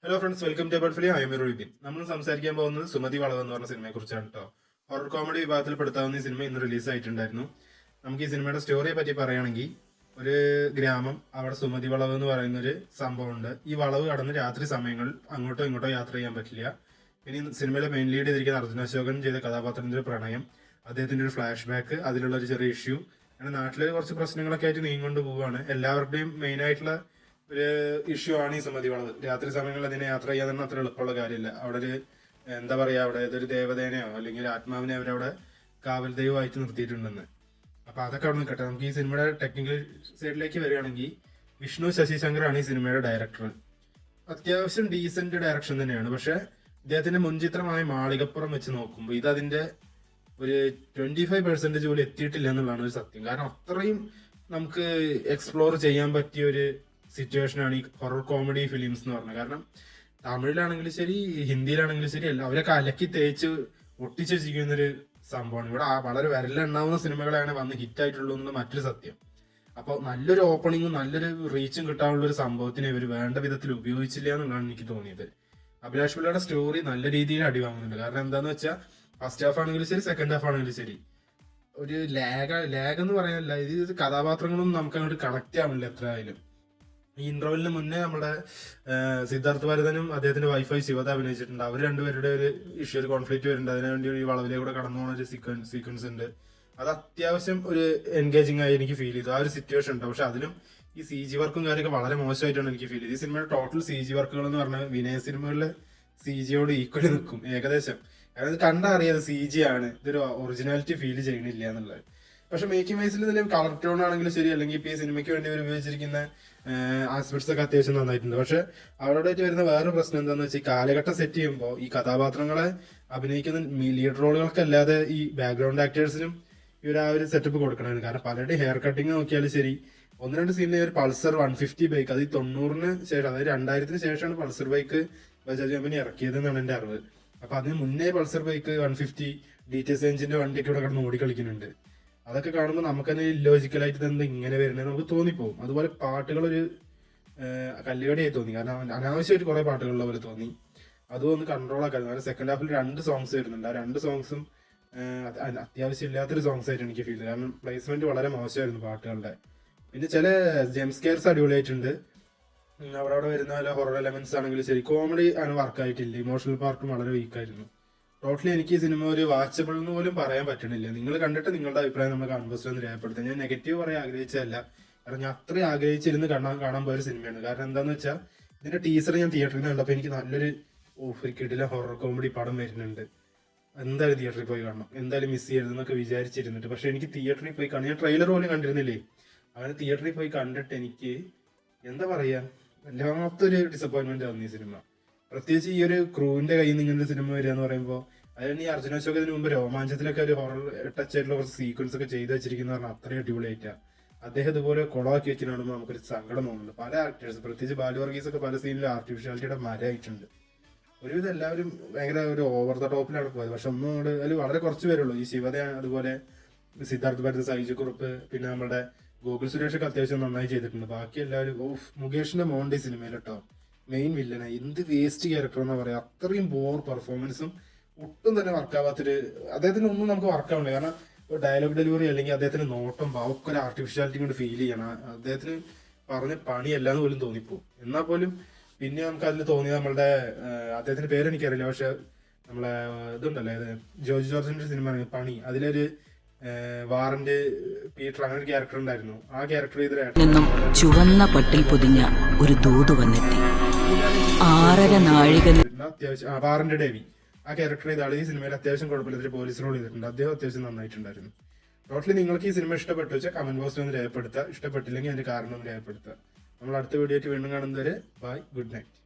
Hello friends, welcome to ബർഫിലി. I am Robin. നമ്മൾ സംസാരിക്കാൻ പോകുന്നത് സുമതി വളവ് എന്ന് പറഞ്ഞ സിനിമയെ കുറിച്ചാണ് കേട്ടോ. ഹൊറർ കോമഡി വിഭാഗത്തിൽ പെടുത്താവുന്ന ഈ സിനിമ ഇന്ന് റിലീസ് ആയിട്ടുണ്ടായിരുന്നു. നമുക്ക് ഈ സിനിമയുടെ സ്റ്റോറിയെ പറ്റി പറയുകയാണെങ്കിൽ, ഒരു ഗ്രാമം, അവിടെ സുമതി വളവ് എന്ന് പറയുന്ന ഒരു സംഭവമുണ്ട്. ഈ വളവ് കടന്ന് രാത്രി സമയങ്ങളിൽ അങ്ങോട്ടോ ഇങ്ങോട്ടോ യാത്ര ചെയ്യാൻ പറ്റില്ല. പിന്നെ ഈ സിനിമയിലെ മെയിൻ ലീഡ് ചെയ്തിരിക്കുന്ന അർജുന അശോകൻ ചെയ്ത കഥാപാത്രത്തിന്റെ ഒരു പ്രണയം, അദ്ദേഹത്തിന്റെ ഒരു ഫ്ലാഷ് ബാക്ക്, അതിലുള്ള ഒരു ചെറിയ ഇഷ്യൂ, അങ്ങനെ നാട്ടിലെ കുറച്ച് പ്രശ്നങ്ങളൊക്കെ ആയിട്ട് നീങ്ങിക്കൊണ്ട് പോവുകയാണ്. എല്ലാവരുടെയും മെയിൻ ആയിട്ടുള്ള ഒരു ഇഷ്യൂ ആണ് ഈ സുമതി വളവ്. രാത്രി സമയങ്ങളിൽ അതിനെ യാത്ര ചെയ്യാൻ തന്നെ അത്ര എളുപ്പമുള്ള കാര്യമില്ല. അവിടെ ഒരു എന്താ പറയാ, അവിടെ ഏതൊരു ദേവതേനെയോ അല്ലെങ്കിൽ ആത്മാവിനെ അവരവിടെ കാവൽ ദൈവമായിട്ട് നിർത്തിയിട്ടുണ്ടെന്ന്. അപ്പൊ അതൊക്കെ അവിടെ നിൽക്കട്ടെ. നമുക്ക് ഈ സിനിമയുടെ ടെക്നിക്കൽ സൈഡിലേക്ക് വരികയാണെങ്കിൽ, വിഷ്ണു ശശിശങ്കറാണ് ഈ സിനിമയുടെ ഡയറക്ടർ. അത്യാവശ്യം ഡീസന്റ് ഡയറക്ഷൻ തന്നെയാണ്. പക്ഷെ ഇദ്ദേഹത്തിന്റെ മുൻചിത്രമായ മാളികപ്പുറം വെച്ച് നോക്കുമ്പോൾ ഇത് അതിന്റെ ഒരു 25% പോലും എത്തിയിട്ടില്ല എന്നുള്ളതാണ് ഒരു സത്യം. കാരണം അത്രയും നമുക്ക് എക്സ്പ്ലോർ ചെയ്യാൻ പറ്റിയ ഒരു സിറ്റുവേഷനാണ് ഈ ഹൊറർ കോമഡി ഫിലിംസ് എന്ന് പറഞ്ഞത്. കാരണം തമിഴിലാണെങ്കിലും ശരി, ഹിന്ദിയിലാണെങ്കിലും ശരി, എല്ലാം അവരെ കലക്കി തേച്ച് ഒട്ടിച്ച് വെച്ചിരിക്കുന്ന ഒരു സംഭവമാണ്. ഇവിടെ വളരെ വിരലെണ്ണാവുന്ന സിനിമകളാണ് വന്ന് ഹിറ്റ് ആയിട്ടുള്ളൂ എന്നുള്ള മറ്റൊരു സത്യം. അപ്പോൾ നല്ലൊരു ഓപ്പണിങ്ങും നല്ലൊരു റീച്ചും കിട്ടാനുള്ള ഒരു സംഭവത്തിനെ ഇവർ വേണ്ട വിധത്തിൽ ഉപയോഗിച്ചില്ല എന്നുള്ളതാണ് എനിക്ക് തോന്നിയത്. അഭിലാഷ് പിള്ളയുടെ സ്റ്റോറി നല്ല രീതിയിൽ അടി വാങ്ങുന്നുണ്ട്. കാരണം എന്താന്ന് വെച്ചാൽ, ഫസ്റ്റ് ഹാഫ് ആണെങ്കിലും ശരി, സെക്കൻഡ് ഹാഫ് ആണെങ്കിലും ശരി, ഒരു ലാഗ് എന്ന് പറയാനല്ല, ഇത് കഥാപാത്രങ്ങളൊന്നും നമുക്ക് അങ്ങോട്ട് കണക്ട് ആവുന്നില്ല എത്ര ആയാലും. ഈ ഇന്റർവെല്ലിന് മുന്നേ നമ്മുടെ സിദ്ധാർത്ഥ് ഭരതനും അദ്ദേഹത്തിന്റെ വൈഫായി ശിവത അഭിനയിച്ചിട്ടുണ്ട്. അവർ രണ്ടുപേരുടെ ഒരു ഇഷ്യൂ, ഒരു കോൺഫ്ലിക്റ്റ് വരുന്നുണ്ട്. അതിനുവേണ്ടി ഈ വളവിലൂടെ കടന്നു പോകുന്ന ഒരു സീക്വൻസ് ഉണ്ട്. അത് അത്യാവശ്യം ഒരു എൻഗേജിങ് ആയി എനിക്ക് ഫീൽ ചെയ്തു. ആ ഒരു സിറ്റുവേഷൻ ഉണ്ട്. പക്ഷെ അതിലും ഈ CG വർക്കും കാര്യമൊക്കെ വളരെ മോശമായിട്ടാണ് എനിക്ക് ഫീൽ ചെയ്തത്. ഈ സിനിമയുടെ ടോട്ടൽ CG വർക്കുകൾ എന്ന് പറഞ്ഞാൽ വിനയ സിനിമകളിലെ CGയോട് ഈക്വലി നിൽക്കും ഏകദേശം. കാരണം ഇത് കണ്ടറിയാതെ CG ആണ്, ഇതൊരു ഒറിജിനാലിറ്റി ഫീൽ ചെയ്യണില്ല എന്നുള്ളത്. പക്ഷെ മേക്കിംഗ് വൈസിൽ ഇതിൽ കളർ ടോൺ ആണെങ്കിലും ശരി, അല്ലെങ്കിൽ ഇപ്പൊ ഈ സിനിമയ്ക്ക് വേണ്ടി അവർ ഉപയോഗിച്ചിരിക്കുന്ന ആസ്പെക്ട്സ് ഒക്കെ അത്യാവശ്യം നന്നായിട്ടുണ്ട്. പക്ഷെ അവരോടായിട്ട് വരുന്ന വേറൊരു പ്രശ്നം എന്താണെന്ന് വെച്ചാൽ, ഈ കാലഘട്ടം സെറ്റ് ചെയ്യുമ്പോൾ ഈ കഥാപാത്രങ്ങളെ അഭിനയിക്കുന്ന ലീഡ് റോളുകൾക്കല്ലാതെ ഈ ബാക്ക്ഗ്രൗണ്ട് ആക്ടേഴ്സിനും ഇവർ ആ ഒരു സെറ്റപ്പ് കൊടുക്കണമായിരുന്നു. കാരണം പലരുടെ ഹെയർ കട്ടിങ് നോക്കിയാലും ശരി, 1-2 സീനിൽ ഒരു പൾസർ 150 ബൈക്ക്, അത് ഈ 90-ന് ശേഷം, അതായത് 2000-ന് ശേഷമാണ് പൾസർ ബൈക്ക് ബജാജ് കമ്പനി ഇറക്കിയത് എന്നാണ് എന്റെ അറിവ്. അപ്പൊ അതിന് മുന്നേ പൾസർ ബൈക്ക് 150 DTS എഞ്ചിന്റെ വണ്ടിയൊക്കെ ഇവിടെ കിടന്ന് ഓടിക്കളിക്കുന്നുണ്ട്. അതൊക്കെ കാണുമ്പോൾ നമുക്ക് തന്നെ ഇല്ലോജിക്കലായിട്ട് എന്താ ഇങ്ങനെ വരുന്നത് നമുക്ക് തോന്നിപ്പോകും. അതുപോലെ പാട്ടുകളൊരു കല്ലുകടിയായി തോന്നി. കാരണം അനാവശ്യമായിട്ട് കുറെ പാട്ടുകളുള്ള പോലെ തോന്നി. അതും ഒന്ന് കൺട്രോൾ ആക്കാൻ. കാരണം സെക്കൻഡ് ഹാഫിൽ 2 സോങ്സ് വരുന്നുണ്ട്. ആ 2 സോങ്സും അത്യാവശ്യം ഇല്ലാത്തൊരു സോങ്സ് ആയിട്ട് എനിക്ക് ഫീൽ ചെയ്തു. കാരണം പ്ലേസ്മെന്റ് വളരെ മോശമായിരുന്നു പാട്ടുകളുടെ. പിന്നെ ചില ജംസ്കെയർസ് അടിപൊളിയായിട്ടുണ്ട്. അവിടെ വരുന്ന പോലെ ഹൊറർ എലമെന്റ്സ് ആണെങ്കിലും ശരി, കോമഡി ആണ് വർക്കായിട്ടില്ല. ഇമോഷണൽ പാർട്ടും വളരെ വീക്കായിരുന്നു. ടോട്ടലി എനിക്ക് ഈ സിനിമ ഒരു വാച്ചബിൾ എന്ന് പോലും പറയാൻ പറ്റണില്ല. നിങ്ങൾ കണ്ടിട്ട് നിങ്ങളുടെ അഭിപ്രായം നമ്മൾ കൺവേഴ്സിൽ ഒന്ന് രേഖപ്പെടുത്തുക. ഞാൻ നെഗറ്റീവ് പറയാൻ ആഗ്രഹിച്ചതല്ല, കാരണം ഞാൻ അത്രയും ആഗ്രഹിച്ചിരുന്ന് കാണാൻ പോയൊരു സിനിമയാണ്. കാരണം എന്താണെന്ന് വെച്ചാൽ, ഇതിന്റെ ടീസർ ഞാൻ തിയേറ്ററിൽ നിന്ന് കണ്ടപ്പോൾ എനിക്ക് നല്ലൊരു കിടില ഹൊറർ കോമഡി പടം വരുന്നുണ്ട്, എന്തായാലും തിയേറ്ററിൽ പോയി കാണണം, എന്തായാലും മിസ് ചെയ്യരുതെന്നൊക്കെ വിചാരിച്ചിരുന്നിട്ട്. പക്ഷെ എനിക്ക് തിയേറ്ററിൽ പോയി കാണാൻ, ഞാൻ ട്രെയിലർ പോലും കണ്ടിരുന്നില്ലേ, അങ്ങനെ തിയേറ്ററിൽ പോയി കണ്ടിട്ട് എനിക്ക് എന്താ പറയാ, വല്ലാത്തൊരു ഡിസപ്പോയിന്റ്മെന്റ് ആവുന്നു ഈ സിനിമ. പ്രത്യേകിച്ച് ഈ ഒരു ക്രൂവിന്റെ കയ്യിൽ നിന്ന് ഇങ്ങനെ സിനിമ വരിക എന്ന് പറയുമ്പോൾ, അതിന് ഈ അർജുന അശോക് ഇതിനു മുമ്പ് രോമാഞ്ചത്തിലൊക്കെ ഒരു ഹൊറർ ടച്ച് ആയിട്ടുള്ള കുറച്ച് സീക്വൻസ് ഒക്കെ ചെയ്ത് വെച്ചിരിക്കുന്ന പറഞ്ഞാൽ അത്രയും അടിപൊളിയായിട്ടാണ്. അദ്ദേഹം ഇതുപോലെ കുളമാക്കി വെച്ച് കാണുമ്പോൾ നമുക്കൊരു സങ്കടം തോന്നുന്നുണ്ട്. പല ആക്ടേഴ്സ്, പ്രത്യേകിച്ച് ബാലു വർഗീസ് ഒക്കെ പല സീനിലും ആർട്ടിഫിഷ്യാലിറ്റിയുടെ മരമായിട്ടുണ്ട്. ഒരുവിധം എല്ലാവരും ഭയങ്കര ഒരു ഓവർ ദ ടോപ്പിലാണ് പോയത്. പക്ഷെ ഒന്നും കൂടെ അതിൽ വളരെ കുറച്ച് പേരുള്ളൂ. ഈ ശിവത, അതുപോലെ സിദ്ധാർത്ഥ് ഭരത്, സൈജു കുറുപ്പ്, പിന്നെ നമ്മുടെ ഗോകുൽ സുരേഷ് ഒക്കെ അത്യാവശ്യം നന്നായി ചെയ്തിട്ടുണ്ട്. ബാക്കി എല്ലാവരും മുകേഷിന്റെ മോണ്ട് ഈ സിനിമയിൽ കേട്ടോ മെയിൻ വില്ലന, എന്ത് വേസ്റ്റ് ക്യാരക്ടർ എന്നാ പറയാ. അത്രയും ബോർ പെർഫോമൻസും ഒട്ടും തന്നെ വർക്കാവാത്തൊരു, അദ്ദേഹത്തിന് ഒന്നും നമുക്ക് വർക്കാവില്ല. കാരണം ഡയലോഗ് ഡെലിവറി അല്ലെങ്കിൽ അദ്ദേഹത്തിന് നോട്ടം ഭാവക്കൊരു ആർട്ടിഫിഷ്യാലിറ്റി കൊണ്ട് ഫീൽ ചെയ്യണം. അദ്ദേഹത്തിന് പറഞ്ഞ പണിയല്ലാന്ന് പോലും തോന്നിപ്പോവും. എന്നാൽ പോലും പിന്നെ നമുക്ക് അതിൽ തോന്നിയത് നമ്മളുടെ അദ്ദേഹത്തിന്റെ പേരെനിക്കറിയില്ല, പക്ഷെ നമ്മളെ ഇതുണ്ടല്ലോ, ജോർജ് ജോർജിന്റെ സിനിമ പണി, അതിലൊരു വാറന്റ് പീറ്റർ അങ്ങനെ ഒരു ക്യാരക്ടർ ഉണ്ടായിരുന്നു. ആ ക്യാരക്ടർ നിന്നും ചുവന്ന പട്ടിൽ പൊതിഞ്ഞ ഒരു ദൂത് വന്നെത്തി. 6.5 നാഴിക അത്യാവശ്യം വാറന്റ് ഡേവി, ആ ക്യാരക്ടർ ചെയ്ത ഈ സിനിമയിൽ അത്യാവശ്യം കുഴപ്പമില്ല പോലീസ് റോൾ ചെയ്തിട്ടുണ്ട്. അദ്ദേഹം അത്യാവശ്യം നന്നായിട്ടുണ്ടായിരുന്നു. ടോട്ടലി നിങ്ങൾക്ക് ഈ സിനിമ ഇഷ്ടപ്പെട്ടു വെച്ചാൽ കമന്റ് ബോക്സിൽ ഒന്ന് രേഖപ്പെടുത്തുക. ഇഷ്ടപ്പെട്ടില്ലെങ്കിൽ അതിന്റെ കാരണം ഒന്ന് രേഖപ്പെടുത്തുക. നമ്മൾ അടുത്ത വീഡിയോ ആയിട്ട് വീണ്ടും കാണുന്നവരെ ബൈ, ഗുഡ് നൈറ്റ്.